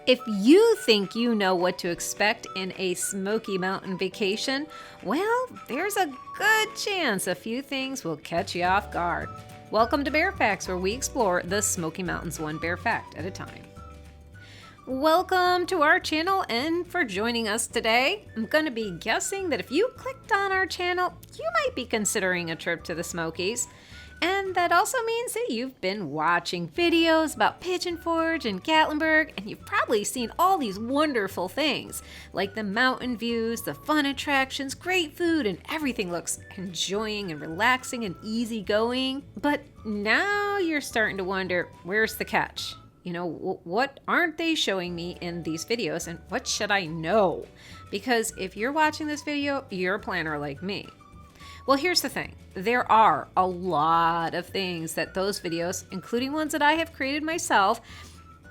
If you think you know what to expect in a Smoky Mountain vacation, well, there's a good chance a few things will catch you off guard. Welcome to Bear Facts, where we explore the Smoky Mountains one bear fact at a time. Welcome to our channel and for joining us today. I'm going to be guessing that if you clicked on our channel, you might be considering a trip to the Smokies. And that also means that you've been watching videos about Pigeon Forge and Gatlinburg, and you've probably seen all these wonderful things, like the mountain views, the fun attractions, great food, and everything looks enjoying and relaxing and easygoing. But now you're starting to wonder, where's the catch? You know, what aren't they showing me in these videos, and what should I know? Because if you're watching this video, you're a planner like me. Well, here's the thing. There are a lot of things that those videos, including ones that I have created myself,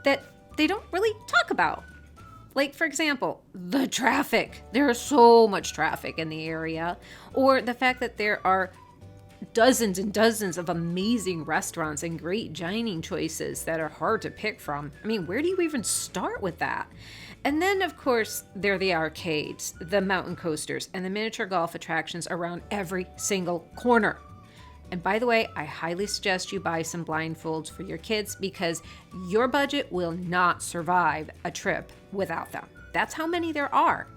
that they don't really talk about. Like, for example, the traffic. There is so much traffic in the area. Or the fact that there are dozens and dozens of amazing restaurants and great dining choices that are hard to pick from. I mean, where do you even start with that? And then, of course, there are the arcades, the mountain coasters, and the miniature golf attractions around every single corner. And by the way, I highly suggest you buy some blindfolds for your kids because your budget will not survive a trip without them. That's how many there are.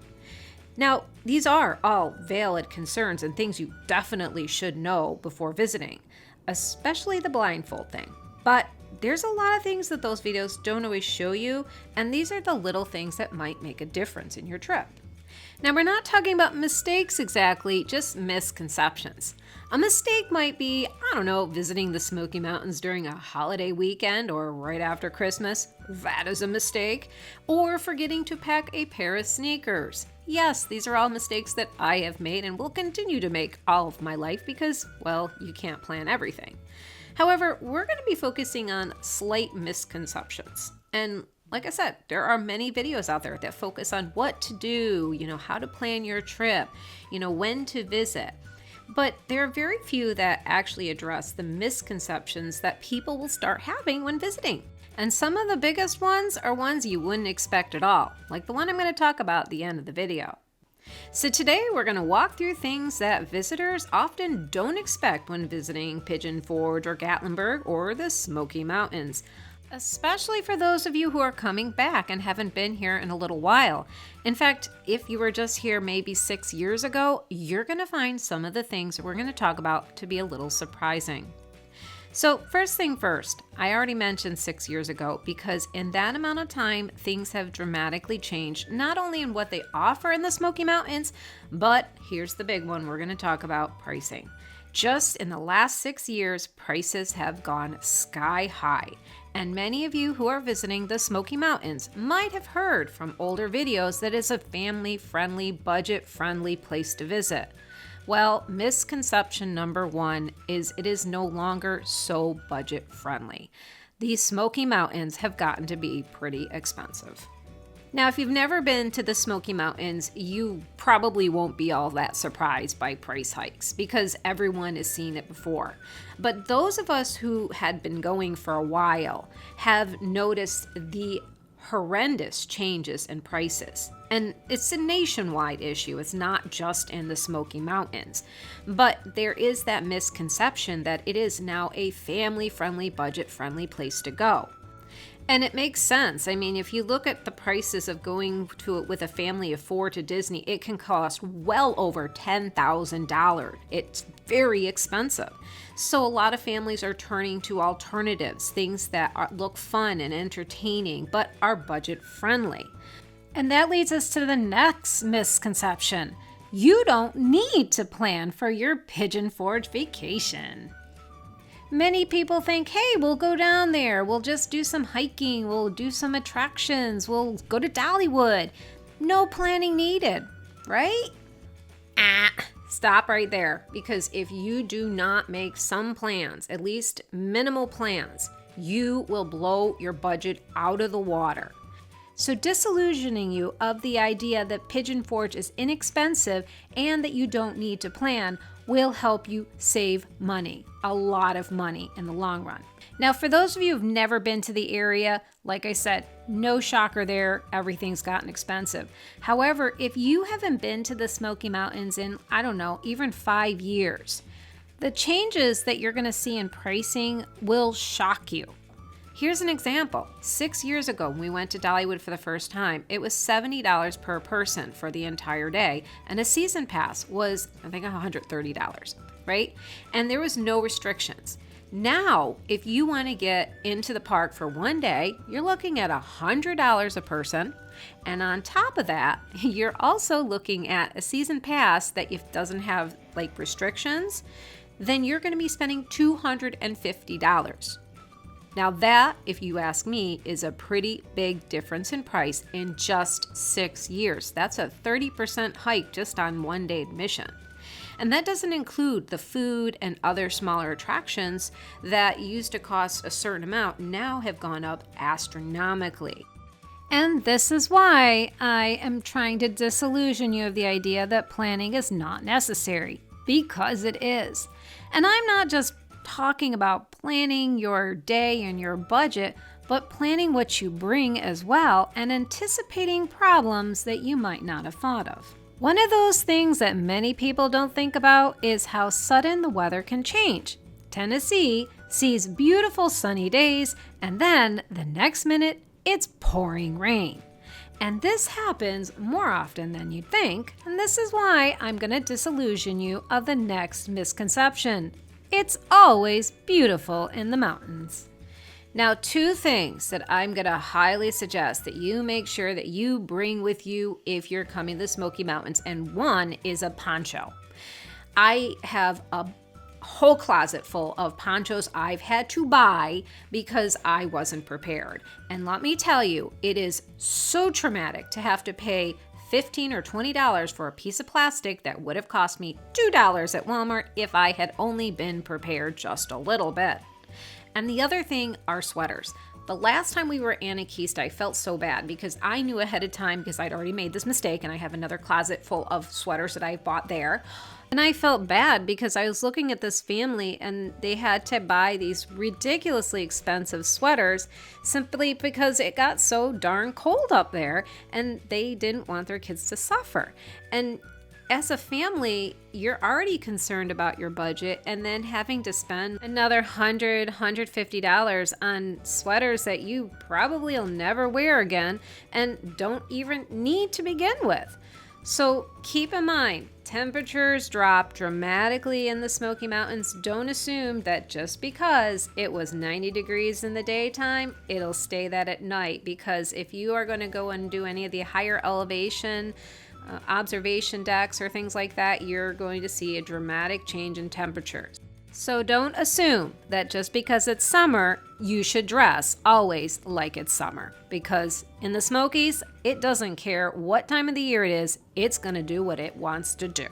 Now, these are all valid concerns and things you definitely should know before visiting, especially the blindfold thing. But there's a lot of things that those videos don't always show you, and these are the little things that might make a difference in your trip. Now, we're not talking about mistakes exactly, just misconceptions. A mistake might be, I don't know, visiting the Smoky Mountains during a holiday weekend or right after Christmas. That is a mistake. Or forgetting to pack a pair of sneakers. Yes, these are all mistakes that I have made and will continue to make all of my life because, well, you can't plan everything. However, we're going to be focusing on slight misconceptions. And like I said, there are many videos out there that focus on what to do, how to plan your trip, when to visit. But there are very few that actually address the misconceptions that people will start having when visiting. And some of the biggest ones are ones you wouldn't expect at all, like the one I'm going to talk about at the end of the video. So today we're going to walk through things that visitors often don't expect when visiting Pigeon Forge or Gatlinburg or the Smoky Mountains, especially for those of you who are coming back and haven't been here in a little while. In fact, if you were just here maybe 6 years ago, you're going to find some of the things that we're going to talk about to be a little surprising. So first thing first, I already mentioned 6 years ago because in that amount of time, things have dramatically changed, not only in what they offer in the Smoky Mountains, but here's the big one we're going to talk about, pricing. Just in the last 6 years, prices have gone sky high. And many of you who are visiting the Smoky Mountains might have heard from older videos that it's a family-friendly, budget-friendly place to visit. Well, misconception number one is it is no longer so budget friendly. These Smoky Mountains have gotten to be pretty expensive. Now, if you've never been to the Smoky Mountains, you probably won't be all that surprised by price hikes because everyone has seen it before. But those of us who had been going for a while have noticed the horrendous changes in prices. And it's a nationwide issue. It's not just in the Smoky Mountains. But there is that misconception that it is now a family-friendly, budget-friendly place to go. And it makes sense. I mean, if you look at the prices of going to it with a family of 4 to Disney, it can cost well over $10,000. It's very expensive. So a lot of families are turning to alternatives, things that look fun and entertaining, but are budget friendly. And that leads us to the next misconception. You don't need to plan for your Pigeon Forge vacation. Many people think, hey, we'll go down there, we'll just do some hiking, we'll do some attractions, we'll go to Dollywood. No planning needed, right? Stop right there, because if you do not make some plans, at least minimal plans, you will blow your budget out of the water. So disillusioning you of the idea that Pigeon Forge is inexpensive and that you don't need to plan will help you save money, a lot of money in the long run. Now, for those of you who've never been to the area, like I said, no shocker there, everything's gotten expensive. However, if you haven't been to the Smoky Mountains in, I don't know, even 5 years, the changes that you're going to see in pricing will shock you. Here's an example. 6 years ago, when we went to Dollywood for the first time, it was $70 per person for the entire day, and a season pass was, I think, $130, right? And there was no restrictions. Now, if you want to get into the park for one day, you're looking at $100 a person. And on top of that, you're also looking at a season pass that if doesn't have like restrictions, then you're going to be spending $250. Now that, if you ask me, is a pretty big difference in price in just 6 years. That's a 30% hike just on one day admission. And that doesn't include the food and other smaller attractions that used to cost a certain amount now have gone up astronomically. And this is why I am trying to disillusion you of the idea that planning is not necessary, because it is. And I'm not just talking about planning your day and your budget, but planning what you bring as well and anticipating problems that you might not have thought of. One of those things that many people don't think about is how sudden the weather can change. Tennessee sees beautiful sunny days, and then the next minute, it's pouring rain. And this happens more often than you'd think, and this is why I'm going to disillusion you of the next misconception. It's always beautiful in the mountains. Now, 2 things that I'm going to highly suggest that you make sure that you bring with you if you're coming to the Smoky Mountains, and one is a poncho. I have a whole closet full of ponchos I've had to buy because I wasn't prepared. And let me tell you, it is so traumatic to have to pay $15 or $20 for a piece of plastic that would have cost me $2 at Walmart if I had only been prepared just a little bit. And the other thing are sweaters. The last time we were at Anakista, I felt so bad because I knew ahead of time because I'd already made this mistake and I have another closet full of sweaters that I bought there. And I felt bad because I was looking at this family and they had to buy these ridiculously expensive sweaters simply because it got so darn cold up there and they didn't want their kids to suffer. And as a family, you're already concerned about your budget, and then having to spend another $100, $150 on sweaters that you probably will never wear again and don't even need to begin with. So keep in mind, temperatures drop dramatically in the Smoky Mountains. Don't assume that just because it was 90 degrees in the daytime, it'll stay that at night, because if you are going to go and do any of the higher elevation observation decks or things like that, you're going to see a dramatic change in temperatures. So don't assume that just because it's summer, you should dress always like it's summer, because in the Smokies, it doesn't care what time of the year it is, it's going to do what it wants to do.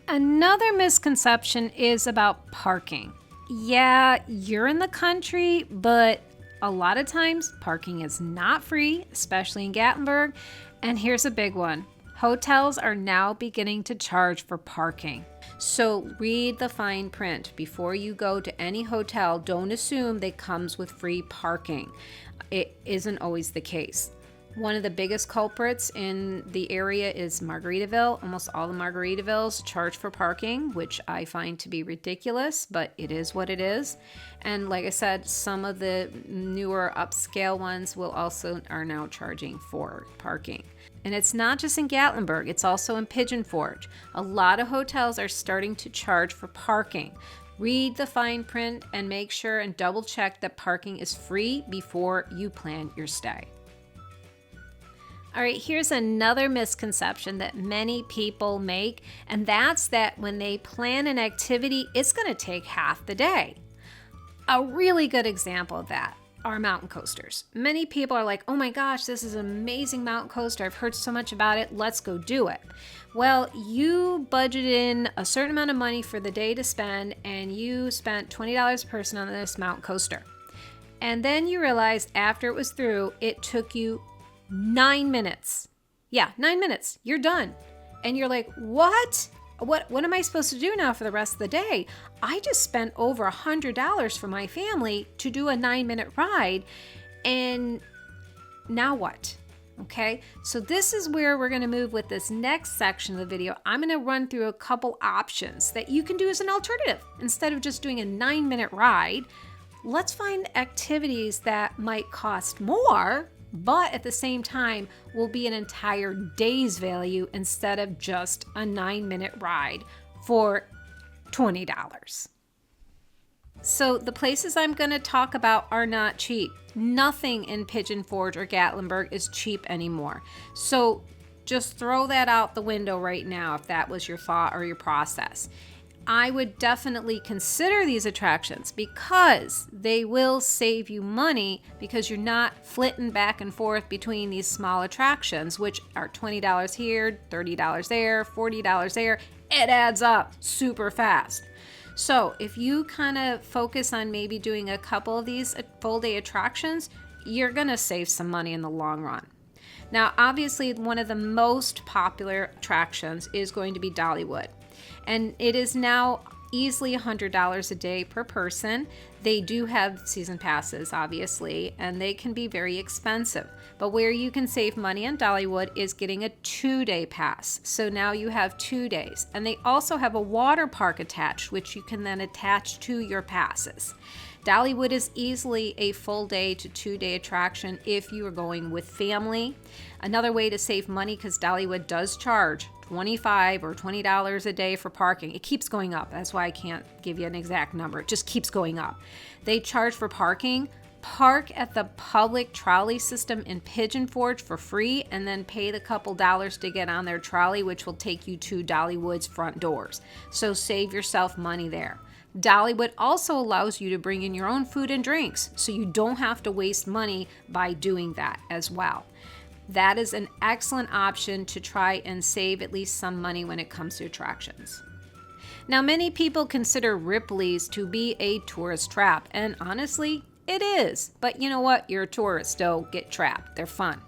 Another misconception is about parking. Yeah, you're in the country, but a lot of times parking is not free, especially in Gatlinburg. And here's a big one. Hotels are now beginning to charge for parking. So read the fine print. Before you go to any hotel, don't assume they comes with free parking. It isn't always the case. One of the biggest culprits in the area is Margaritaville. Almost all the Margaritavilles charge for parking, which I find to be ridiculous, but it is what it is. And like I said, some of the newer upscale ones are now charging for parking. And it's not just in Gatlinburg, it's also in Pigeon Forge. A lot of hotels are starting to charge for parking. Read the fine print and make sure and double check that parking is free before you plan your stay. All right, here's another misconception that many people make, and that's that when they plan an activity, it's going to take half the day. A really good example of that are mountain coasters. Many people are like, oh my gosh, this is an amazing mountain coaster. I've heard so much about it. Let's go do it. Well, you budgeted in a certain amount of money for the day to spend, and you spent $20 a person on this mountain coaster. And then you realized after it was through, it took you 9 minutes. Yeah, 9 minutes. You're done. And you're like, what? what am I supposed to do now for the rest of the day? I just spent over $100 for my family to do a 9-minute ride, and now what? Okay, so this is where we're going to move with this next section of the video. I'm going to run through a couple options that you can do as an alternative. Instead of just doing a 9-minute ride, let's find activities that might cost more, but at the same time will be an entire day's value instead of just a 9-minute ride for $20. So the places I'm going to talk about are not cheap. Nothing in Pigeon Forge or Gatlinburg is cheap anymore. So just throw that out the window right now if that was your thought or your process. I would definitely consider these attractions because they will save you money, because you're not flitting back and forth between these small attractions, which are $20 here, $30 there, $40 there. It adds up super fast. So if you kind of focus on maybe doing a couple of these full day attractions, you're going to save some money in the long run. Now, obviously, one of the most popular attractions is going to be Dollywood. And it is now easily $100 a day per person. They do have season passes, obviously, and they can be very expensive. But where you can save money on Dollywood is getting a 2-day pass. So now you have 2 days. And they also have a water park attached, which you can then attach to your passes. Dollywood is easily a full day to 2-day attraction if you are going with family. Another way to save money, because Dollywood does charge $25 or $20 a day for parking. It keeps going up. That's why I can't give you an exact number. It just keeps going up. They charge for parking. Park at the public trolley system in Pigeon Forge for free, and then pay the couple dollars to get on their trolley, which will take you to Dollywood's front doors. So save yourself money there. Dollywood also allows you to bring in your own food and drinks, so you don't have to waste money by doing that as well. That is an excellent option to try and save at least some money when it comes to attractions. Now, many people consider Ripley's to be a tourist trap, and honestly, it is. But you know what? You're a tourist, don't get trapped. They're fun.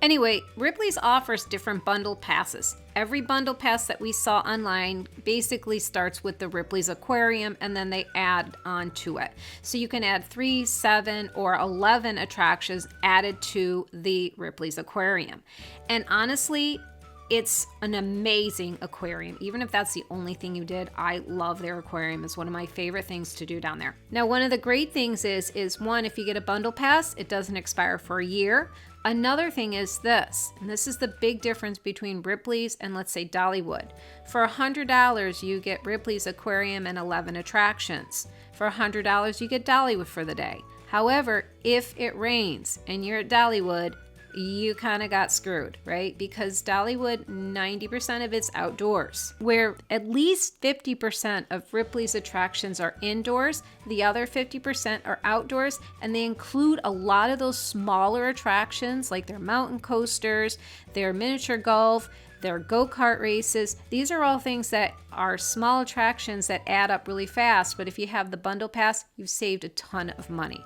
Anyway, Ripley's offers different bundle passes. Every bundle pass that we saw online basically starts with the Ripley's Aquarium, and then they add on to it. So you can add 3, 7, or 11 attractions added to the Ripley's Aquarium. And honestly, it's an amazing aquarium. Even if that's the only thing you did, I love their aquarium. It's one of my favorite things to do down there. Now, one of the great things is one, if you get a bundle pass, it doesn't expire for a year. Another thing is this, and this is the big difference between Ripley's and, let's say, Dollywood. For $100, you get Ripley's Aquarium and 11 attractions. For $100, you get Dollywood for the day. However, if it rains and you're at Dollywood, you kind of got screwed, right? Because Dollywood, 90% of it's outdoors, where at least 50% of Ripley's attractions are indoors. The other 50% are outdoors, and they include a lot of those smaller attractions like their mountain coasters, their miniature golf, their go-kart races. These are all things that are small attractions that add up really fast, but if you have the bundle pass, you've saved a ton of money.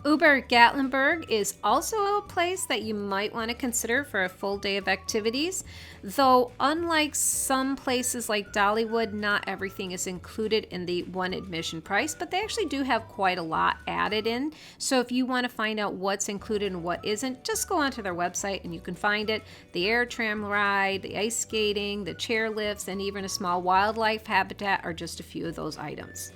Gatlinburg is also a place that you might want to consider for a full day of activities, though unlike some places like Dollywood, not everything is included in the one admission price, but they actually do have quite a lot added in. So if you want to find out what's included and what isn't, just go onto their website and you can find it. The air tram ride, the ice skating, the chair lifts, and even a small wildlife habitat are just a few of those items.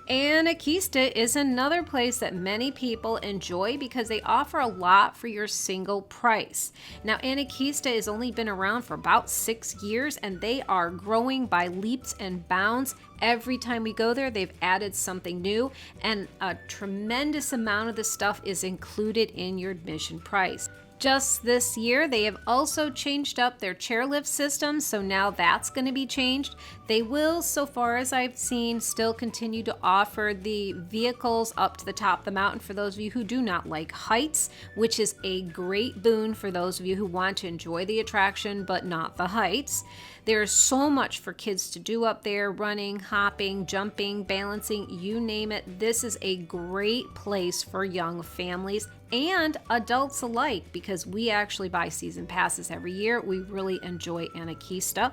Anarchista is another place that many people enjoy because they offer a lot for your single price. Now, Anarchista has only been around for about 6 years, and they are growing by leaps and bounds. Every time we go there, they've added something new, and a tremendous amount of the stuff is included in your admission price. Just this year, they have also changed up their chairlift system, so now that's going to be changed. They will, so far as I've seen, still continue to offer the vehicles up to the top of the mountain for those of you who do not like heights, which is a great boon for those of you who want to enjoy the attraction but not the heights. There's so much for kids to do up there: running, hopping, jumping, balancing, you name it. This is a great place for young families and adults alike, because we actually buy season passes every year. We really enjoy Anarchista,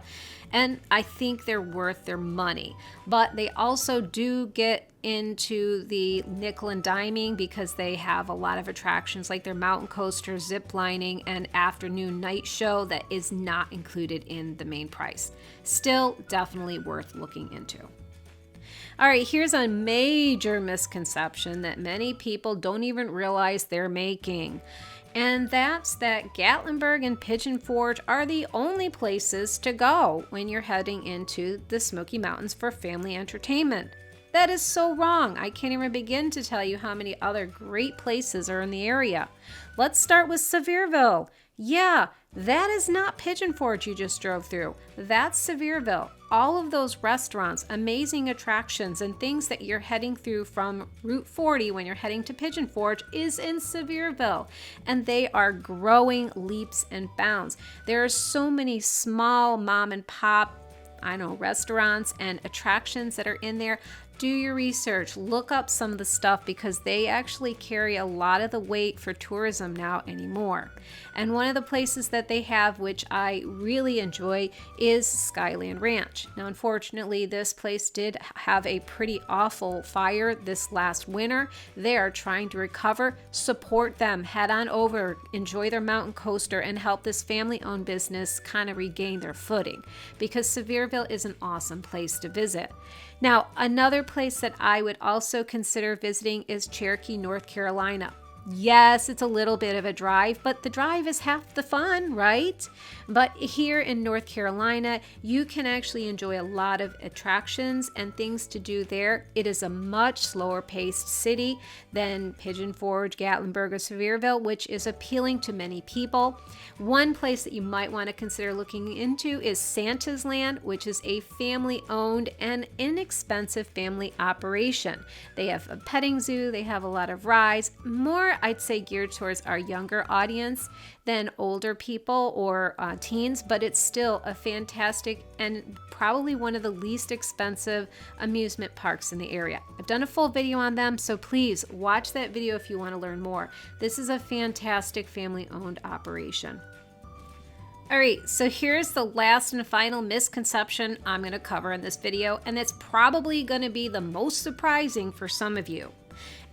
and I think they're worth their money. But they also do get into the nickel and diming because they have a lot of attractions like their mountain coaster, zip lining, and afternoon night show that is not included in the main price. Still definitely worth looking into. All right, here's a major misconception that many people don't even realize they're making. And that's that Gatlinburg and Pigeon Forge are the only places to go when you're heading into the Smoky Mountains for family entertainment. That is so wrong. I can't even begin to tell you how many other great places are in the area. Let's start with Sevierville. Yeah, that is not Pigeon Forge you just drove through. That's Sevierville. All of those restaurants, amazing attractions, and things that you're heading through from Route 40 when you're heading to Pigeon Forge is in Sevierville. And they are growing leaps and bounds. There are so many small mom and pop, restaurants and attractions that are in there. Do your research, look up some of the stuff, because they actually carry a lot of the weight for tourism now anymore. And one of the places that they have, which I really enjoy, is Skyland Ranch. Now, unfortunately, this place did have a pretty awful fire this last winter. They are trying to recover. Support them, head on over, enjoy their mountain coaster, and help this family-owned business kind of regain their footing, because Sevierville is an awesome place to visit. Now, another place that I would also consider visiting is Cherokee, North Carolina. Yes, it's a little bit of a drive, but the drive is half the fun, right? But here in North Carolina, you can actually enjoy a lot of attractions and things to do there. It is a much slower paced city than Pigeon Forge, Gatlinburg, or Sevierville, which is appealing to many people. One place that you might want to consider looking into is Santa's Land, which is a family-owned and inexpensive family operation. They have a petting zoo, they have a lot of rides, more I'd say geared towards our younger audience than older people or teens, but it's still a fantastic and probably one of the least expensive amusement parks in the area. I've done a full video on them, so please watch that video if you want to learn more. This is a fantastic family-owned operation. All right, so here's the last and final misconception I'm going to cover in this video, and it's probably going to be the most surprising for some of you.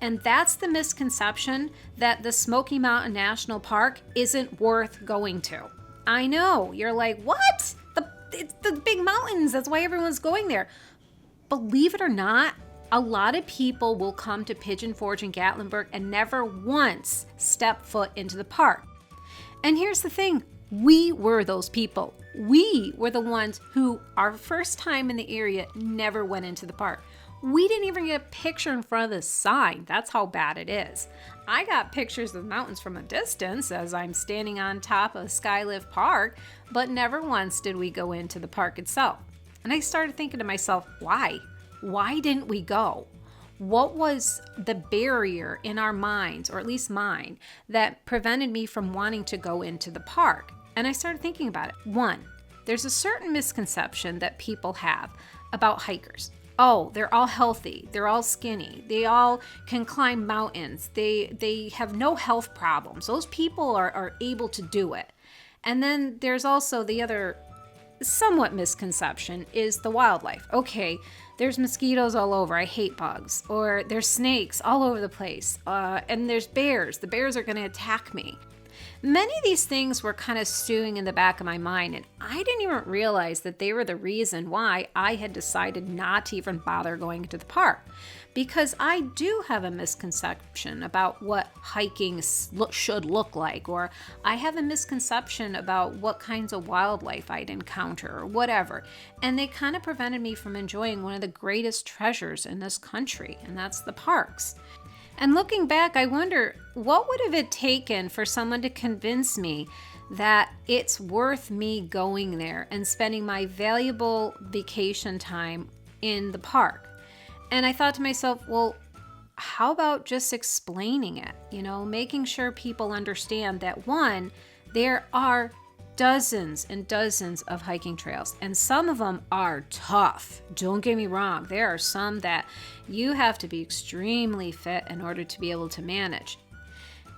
And that's the misconception that the Smoky Mountain National Park isn't worth going to. I know, you're like, what? It's the big mountains, that's why everyone's going there. Believe it or not, a lot of people will come to Pigeon Forge and Gatlinburg and never once step foot into the park. And here's the thing, we were those people. We were the ones who, our first time in the area, never went into the park. We didn't even get a picture in front of the sign. That's how bad it is. I got pictures of the mountains from a distance as I'm standing on top of Skylift Park, but never once did we go into the park itself. And I started thinking to myself, why? Why didn't we go? What was the barrier in our minds, or at least mine, that prevented me from wanting to go into the park? And I started thinking about it. One, there's a certain misconception that people have about hikers. Oh, they're all healthy, they're all skinny, they all can climb mountains, they have no health problems. Those people are able to do it. And then there's also the other somewhat misconception is the wildlife. Okay, there's mosquitoes all over, I hate bugs. Or there's snakes all over the place. And there's bears, the bears are gonna attack me. Many of these things were kind of stewing in the back of my mind, and I didn't even realize that they were the reason why I had decided not to even bother going to the park. Because I do have a misconception about what hiking should look like, or I have a misconception about what kinds of wildlife I'd encounter, or whatever. And they kind of prevented me from enjoying one of the greatest treasures in this country, and that's the parks. And looking back, I wonder, what would have it taken for someone to convince me that it's worth me going there and spending my valuable vacation time in the park? And I thought to myself, well, how about just explaining it? Making sure people understand that, one, there are dozens and dozens of hiking trails, and some of them are tough. Don't get me wrong. There are some that you have to be extremely fit in order to be able to manage.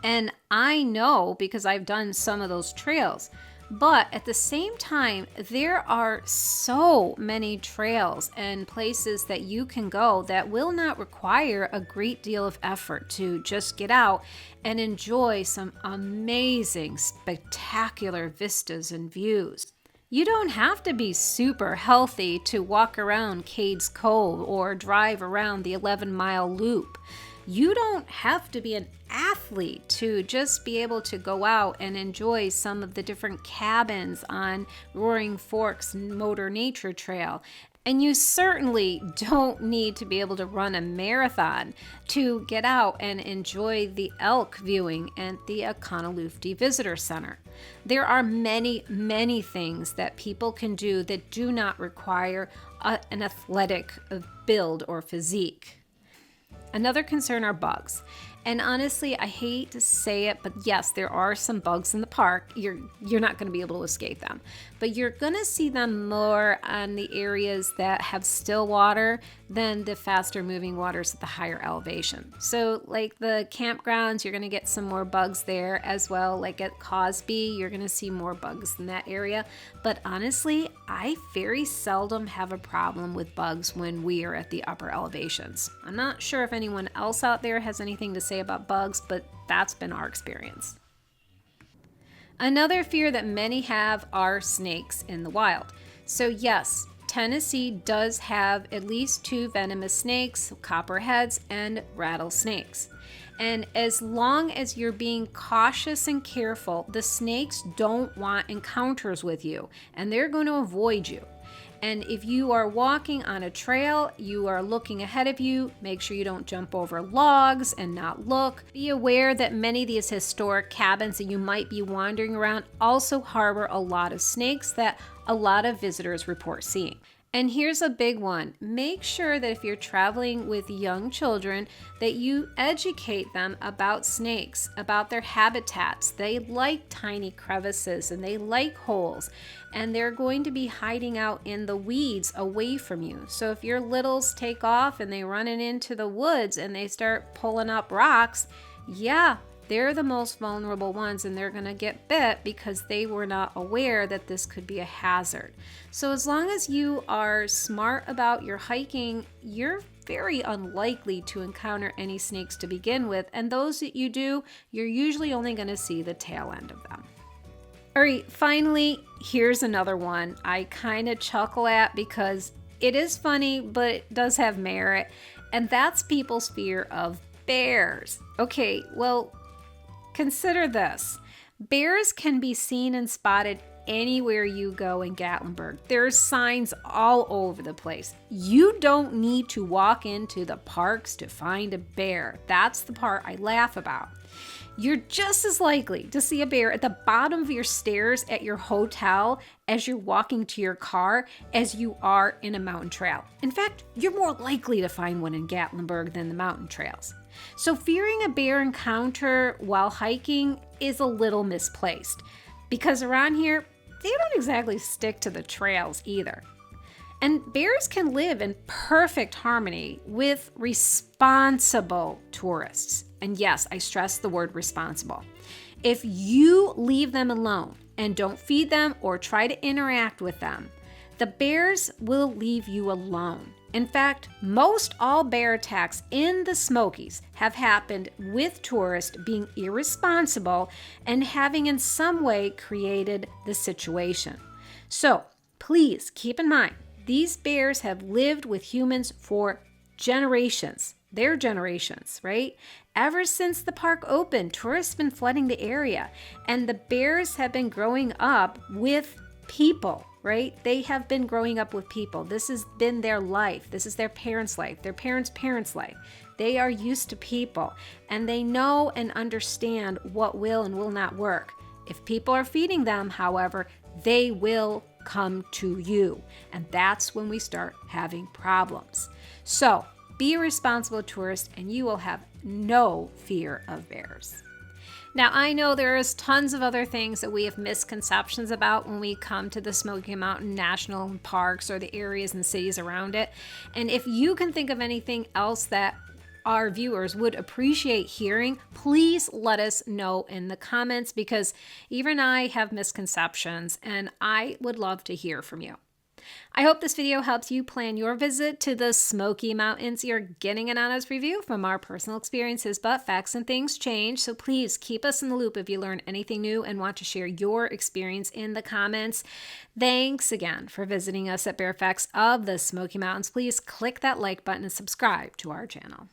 And I know because I've done some of those trails. But at the same time, there are so many trails and places that you can go that will not require a great deal of effort to just get out and enjoy some amazing, spectacular vistas and views. You don't have to be super healthy to walk around Cades Cove or drive around the 11-mile loop. You don't have to be an athlete to just be able to go out and enjoy some of the different cabins on Roaring Forks Motor Nature Trail. And you certainly don't need to be able to run a marathon to get out and enjoy the elk viewing at the Econoloofty Visitor Center. There are many, many things that people can do that do not require an athletic build or physique. Another concern are bugs. And honestly, I hate to say it, but yes, there are some bugs in the park. You're not going to be able to escape them. But you're going to see them more on the areas that have still water than the faster moving waters at the higher elevation. So like the campgrounds, you're going to get some more bugs there as well. Like at Cosby, you're going to see more bugs in that area. But honestly, I very seldom have a problem with bugs when we are at the upper elevations. I'm not sure if anyone else out there has anything to say about bugs, but that's been our experience. Another fear that many have are snakes in the wild. So yes, Tennessee does have at least 2 venomous snakes, copperheads and rattlesnakes. And as long as you're being cautious and careful, the snakes don't want encounters with you and they're going to avoid you. And if you are walking on a trail, you are looking ahead of you, make sure you don't jump over logs and not look. Be aware that many of these historic cabins that you might be wandering around also harbor a lot of snakes that a lot of visitors report seeing. And here's a big one. Make sure that if you're traveling with young children that you educate them about snakes, about their habitats. They like tiny crevices and they like holes, and they're going to be hiding out in the weeds away from you. So if your littles take off and they run into the woods and they start pulling up rocks, yeah, they're the most vulnerable ones and they're going to get bit because they were not aware that this could be a hazard. So as long as you are smart about your hiking, you're very unlikely to encounter any snakes to begin with. And those that you do, you're usually only going to see the tail end of them. All right, finally, here's another one I kind of chuckle at because it is funny, but it does have merit. And that's people's fear of bears. Okay, well, consider this. Bears can be seen and spotted anywhere you go in Gatlinburg. There's signs all over the place. You don't need to walk into the parks to find a bear. That's the part I laugh about. You're just as likely to see a bear at the bottom of your stairs at your hotel as you're walking to your car as you are in a mountain trail. In fact, you're more likely to find one in Gatlinburg than the mountain trails. So fearing a bear encounter while hiking is a little misplaced because around here, they don't exactly stick to the trails either. And bears can live in perfect harmony with responsible tourists. And yes, I stress the word responsible. If you leave them alone and don't feed them or try to interact with them, the bears will leave you alone. In fact, most all bear attacks in the Smokies have happened with tourists being irresponsible and having in some way created the situation. So please keep in mind, these bears have lived with humans for generations. They're generations, right? Ever since the park opened, tourists have been flooding the area, and the bears have been growing up with people, right? They have been growing up with people. This has been their life. This is their parents' life, their parents' life. They are used to people, and they know and understand what will and will not work. If people are feeding them, however, they will come to you, and that's when we start having problems. So be a responsible tourist and you will have no fear of bears. Now, I know there is tons of other things that we have misconceptions about when we come to the Smoky Mountain National Parks or the areas and cities around it. And if you can think of anything else that our viewers would appreciate hearing, please let us know in the comments, because even I have misconceptions and I would love to hear from you. I hope this video helps you plan your visit to the Smoky Mountains. You're getting an honest review from our personal experiences, but facts and things change. So please keep us in the loop if you learn anything new and want to share your experience in the comments. Thanks again for visiting us at Bare Facts of the Smoky Mountains. Please click that like button and subscribe to our channel.